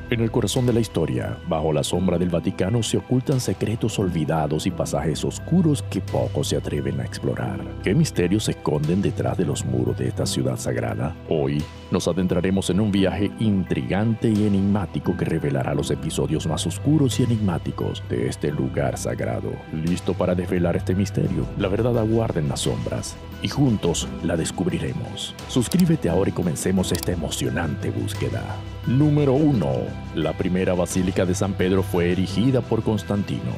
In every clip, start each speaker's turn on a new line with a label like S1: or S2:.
S1: En el corazón de la historia, bajo la sombra del Vaticano, se ocultan secretos olvidados y pasajes oscuros que pocos se atreven a explorar. ¿Qué misterios se esconden detrás de los muros de esta ciudad sagrada? Hoy nos adentraremos en un viaje intrigante y enigmático que revelará los episodios más oscuros y enigmáticos de este lugar sagrado. ¿Listo para desvelar este misterio? La verdad aguarda en las sombras y juntos la descubriremos. Suscríbete ahora y comencemos esta emocionante búsqueda. Número 1. La primera Basílica de San Pedro fue erigida por Constantino.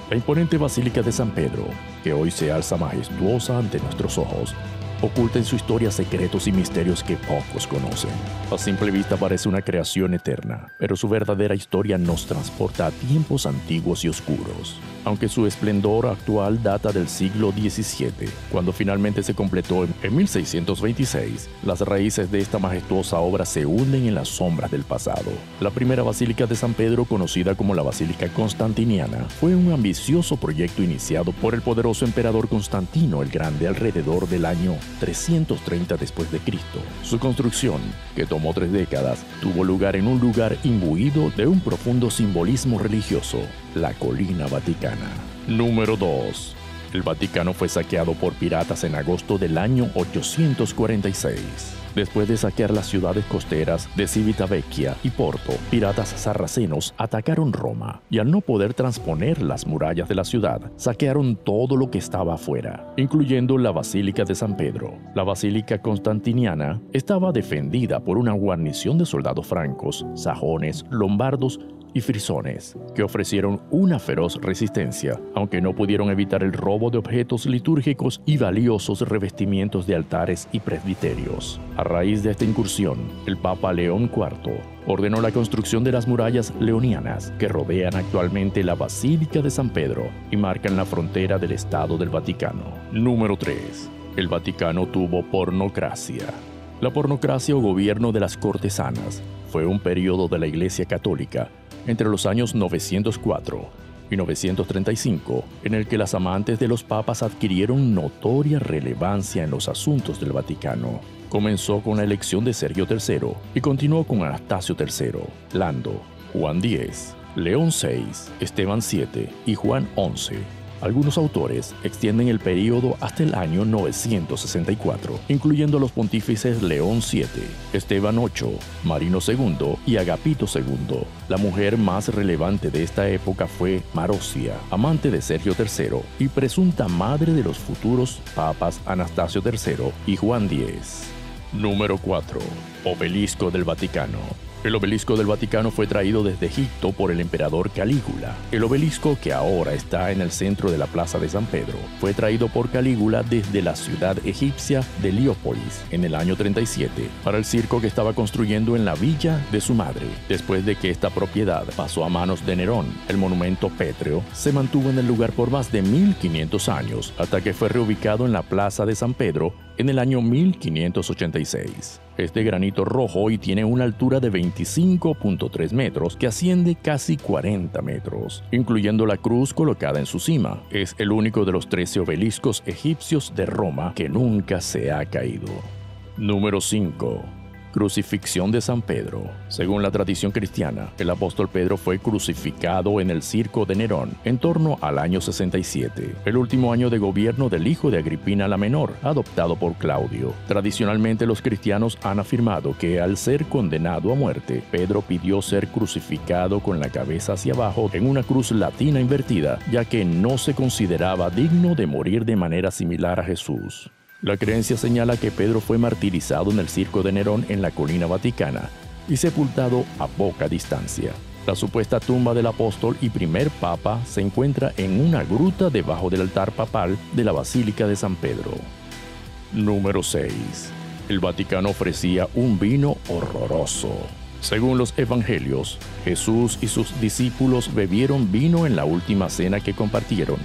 S1: La imponente Basílica de San Pedro, que hoy se alza majestuosa ante nuestros ojos, oculta en su historia secretos y misterios que pocos conocen. A simple vista parece una creación eterna, pero su verdadera historia nos transporta a tiempos antiguos y oscuros. Aunque su esplendor actual data del siglo XVII, cuando finalmente se completó en 1626, las raíces de esta majestuosa obra se hunden en las sombras del pasado. La primera Basílica de San Pedro, conocida como la Basílica Constantiniana, fue un ambicioso proyecto iniciado por el poderoso emperador Constantino el Grande alrededor del año 330 después de Cristo. Su construcción, que tomó 3 décadas, tuvo lugar en un lugar imbuido de un profundo simbolismo religioso, la Colina Vaticana. Número 2. El Vaticano fue saqueado por piratas en agosto del año 846. Después de saquear las ciudades costeras de Civitavecchia y Porto, piratas sarracenos atacaron Roma y al no poder transponer las murallas de la ciudad, saquearon todo lo que estaba afuera, incluyendo la Basílica de San Pedro. La Basílica Constantiniana estaba defendida por una guarnición de soldados francos, sajones, lombardos y frisones, que ofrecieron una feroz resistencia, aunque no pudieron evitar el robo de objetos litúrgicos y valiosos revestimientos de altares y presbiterios. A raíz de esta incursión, el Papa León IV ordenó la construcción de las murallas leonianas que rodean actualmente la Basílica de San Pedro y marcan la frontera del Estado del Vaticano. Número 3. El Vaticano tuvo pornocracia. La pornocracia o gobierno de las cortesanas fue un periodo de la Iglesia Católica entre los años 904 y 935, en el que las amantes de los papas adquirieron notoria relevancia en los asuntos del Vaticano. Comenzó con la elección de Sergio III y continuó con Anastasio III, Lando, Juan X, León VI, Esteban VII y Juan XI. Algunos autores extienden el período hasta el año 964, incluyendo a los pontífices León VII, Esteban VIII, Marino II y Agapito II. La mujer más relevante de esta época fue Marocia, amante de Sergio III y presunta madre de los futuros papas Anastasio III y Juan X. Número 4. Obelisco del Vaticano. El obelisco del Vaticano fue traído desde Egipto por el emperador Calígula. El obelisco, que ahora está en el centro de la Plaza de San Pedro, fue traído por Calígula desde la ciudad egipcia de Heliópolis en el año 37 para el circo que estaba construyendo en la villa de su madre. Después de que esta propiedad pasó a manos de Nerón, el monumento pétreo se mantuvo en el lugar por más de 1500 años hasta que fue reubicado en la Plaza de San Pedro en el año 1586. Es de granito rojo y tiene una altura de 25.3 metros que asciende casi 40 metros, incluyendo la cruz colocada en su cima. Es el único de los 13 obeliscos egipcios de Roma que nunca se ha caído. Número 5. Crucifixión de San Pedro. Según la tradición cristiana, el apóstol Pedro fue crucificado en el circo de Nerón en torno al año 67, el último año de gobierno del hijo de Agripina la Menor, adoptado por Claudio. Tradicionalmente, los cristianos han afirmado que al ser condenado a muerte, Pedro pidió ser crucificado con la cabeza hacia abajo en una cruz latina invertida, ya que no se consideraba digno de morir de manera similar a Jesús. La creencia señala que Pedro fue martirizado en el circo de Nerón en la Colina Vaticana y sepultado a poca distancia. La supuesta tumba del apóstol y primer papa se encuentra en una gruta debajo del altar papal de la Basílica de San Pedro. Número 6. El Vaticano ofrecía un vino horroroso. Según los evangelios, Jesús y sus discípulos bebieron vino en la última cena que compartieron,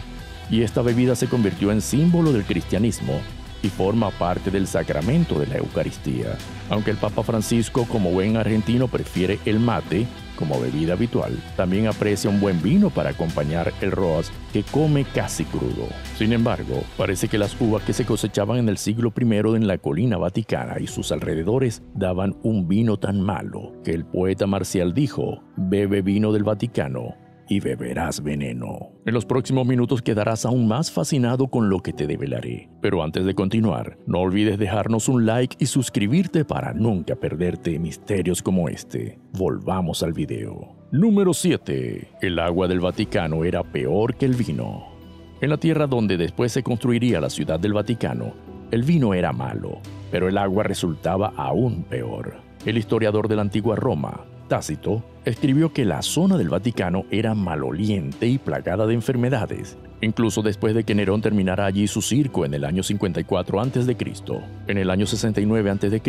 S1: y esta bebida se convirtió en símbolo del cristianismo y forma parte del sacramento de la Eucaristía. Aunque el Papa Francisco, como buen argentino, prefiere el mate como bebida habitual, también aprecia un buen vino para acompañar el roast que come casi crudo. Sin embargo, parece que las uvas que se cosechaban en el siglo I en la colina vaticana y sus alrededores daban un vino tan malo que el poeta Marcial dijo: «Bebe vino del Vaticano y beberás veneno». En los próximos minutos quedarás aún más fascinado con lo que te develaré. Pero antes de continuar, no olvides dejarnos un like y suscribirte para nunca perderte misterios como este. Volvamos al video. Número 7. El agua del Vaticano era peor que el vino. En la tierra donde después se construiría la ciudad del Vaticano, el vino era malo, pero el agua resultaba aún peor. El historiador de la antigua Roma, Tácito, escribió que la zona del Vaticano era maloliente y plagada de enfermedades, incluso después de que Nerón terminara allí su circo en el año 54 a.C. En el año 69 a.C.,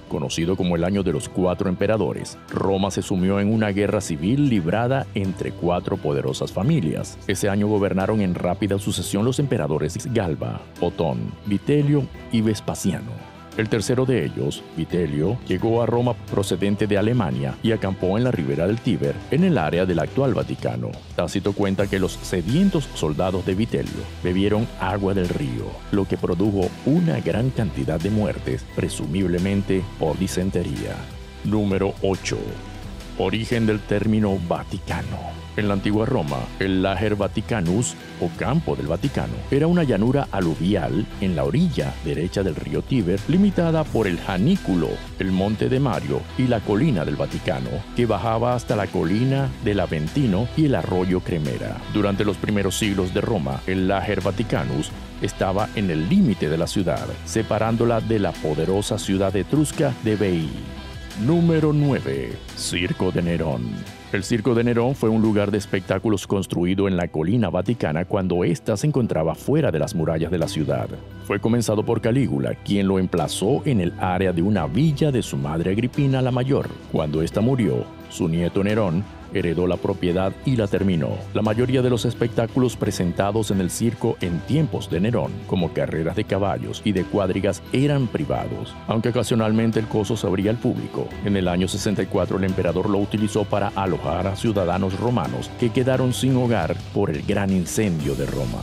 S1: conocido como el año de los 4 emperadores, Roma se sumió en una guerra civil librada entre 4 poderosas familias. Ese año gobernaron en rápida sucesión los emperadores Galba, Otón, Vitelio y Vespasiano. El tercero de ellos, Vitelio, llegó a Roma procedente de Alemania y acampó en la ribera del Tíber, en el área del actual Vaticano. Tácito cuenta que los sedientos soldados de Vitelio bebieron agua del río, lo que produjo una gran cantidad de muertes, presumiblemente por disentería. Número 8. Origen del término Vaticano. En la antigua Roma, el Lager Vaticanus, o Campo del Vaticano, era una llanura aluvial en la orilla derecha del río Tíber, limitada por el Janículo, el Monte de Mario y la Colina del Vaticano, que bajaba hasta la Colina del Aventino y el arroyo Cremera. Durante los primeros siglos de Roma, el Lager Vaticanus estaba en el límite de la ciudad, separándola de la poderosa ciudad etrusca de Veii. Número 9. Circo de Nerón. El Circo de Nerón fue un lugar de espectáculos construido en la colina vaticana cuando ésta se encontraba fuera de las murallas de la ciudad. Fue comenzado por Calígula, quien lo emplazó en el área de una villa de su madre Agripina la Mayor. Cuando ésta murió, su nieto Nerón heredó la propiedad y la terminó. La mayoría de los espectáculos presentados en el circo en tiempos de Nerón, como carreras de caballos y de cuadrigas, eran privados, aunque ocasionalmente el coso se abría al público. En el año 64 el emperador lo utilizó para alojar a ciudadanos romanos que quedaron sin hogar por el gran incendio de Roma.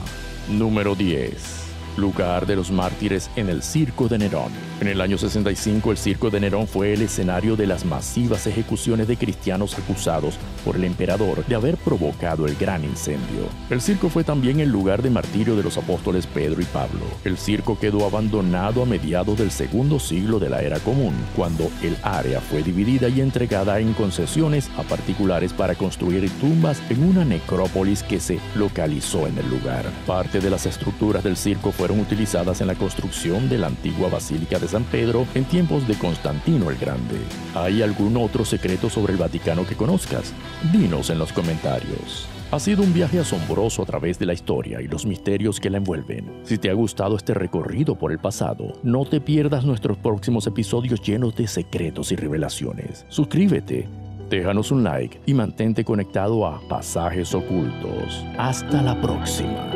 S1: Número 10. Lugar de los mártires en el Circo de Nerón. En el año 65, el Circo de Nerón fue el escenario de las masivas ejecuciones de cristianos acusados por el emperador de haber provocado el gran incendio. El circo fue también el lugar de martirio de los apóstoles Pedro y Pablo. El circo quedó abandonado a mediados del segundo siglo de la era común, cuando el área fue dividida y entregada en concesiones a particulares para construir tumbas en una necrópolis que se localizó en el lugar. Parte de las estructuras del circo fueron utilizadas en la construcción de la antigua Basílica de San Pedro en tiempos de Constantino el Grande. ¿Hay algún otro secreto sobre el Vaticano que conozcas? Dinos en los comentarios. Ha sido un viaje asombroso a través de la historia y los misterios que la envuelven. Si te ha gustado este recorrido por el pasado, no te pierdas nuestros próximos episodios llenos de secretos y revelaciones. Suscríbete, déjanos un like y mantente conectado a Pasajes Ocultos. Hasta la próxima.